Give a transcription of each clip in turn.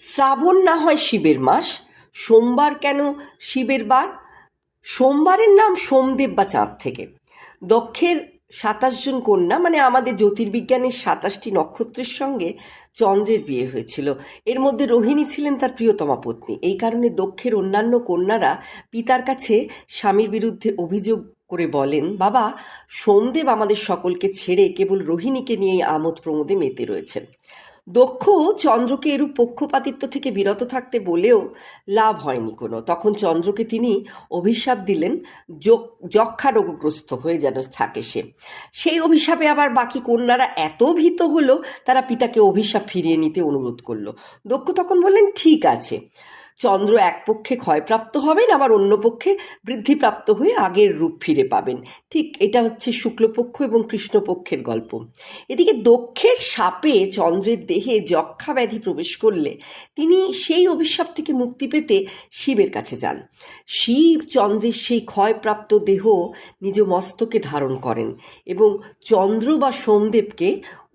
শ্রাবণ না হয় শিবের মাস, সোমবার কেন শিবের বার? সোমবারের নাম সোমদেব বা চাঁদ থেকে। দক্ষের 27 জন কন্যা, মানে আমাদের জ্যোতির্বিজ্ঞানের 27টি নক্ষত্রের সঙ্গে চন্দ্রের বিয়ে হয়েছিল। এর মধ্যে রোহিণী ছিলেন তার প্রিয়তমা পত্নী। এই কারণে দক্ষের অন্যান্য কন্যারা পিতার কাছে স্বামীর বিরুদ্ধে অভিযোগ করে বলেন, বাবা, সোমদেব আমাদের সকলকে ছেড়ে কেবল রোহিণীকে নিয়েই আমোদ প্রমোদে মেতে রয়েছেন। দক্ষ চন্দ্রকে এরূপ পক্ষপাতিত্ব থেকে বিরত থাকতে বলেও লাভ হয়নি কোনো। তখন চন্দ্রকে তিনি অভিশাপ দিলেন, যক্ষা রোগগ্রস্ত হয়ে যেন থাকে সে। সেই অভিশাপে আবার বাকি কন্যারা এত ভীত হলো, তারা পিতাকে অভিশাপ ফিরিয়ে নিতে অনুরোধ করলো। দক্ষ তখন বললেন, ঠিক আছে। চন্দ্র এক পক্ষে ক্ষয়প্রাপ্ত হবেন, আবার অন্য পক্ষে বৃদ্ধিপ্রাপ্ত হয়ে আগের রূপ ফিরে পাবেন। ঠিক এটা হচ্ছে শুক্লপক্ষ এবং কৃষ্ণপক্ষের গল্প। এদিকে দক্ষের সাপে চন্দ্রের দেহে যক্ষা ব্যাধি প্রবেশ করলে তিনি সেই অভিশাপ থেকে মুক্তি পেতে শিবের কাছে যান। শিব চন্দ্রের সেই ক্ষয়প্রাপ্ত দেহ নিজ মস্তকে ধারণ করেন এবং চন্দ্র বা সোমদেবকে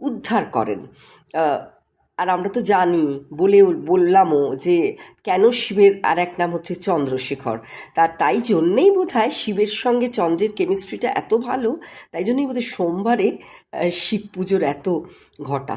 উদ্ধার করেন। আর আমরা তো জানি, বললামও যে কেন শিবের আর এক নাম হচ্ছে চন্দ্রশেখর। তাই জন্যেই বোধহয় শিবের সঙ্গে চন্দ্রের কেমিস্ট্রিটা এত ভালো, তাই জন্যই বোধহয় সোমবারে শিব পুজোর এত ঘটা।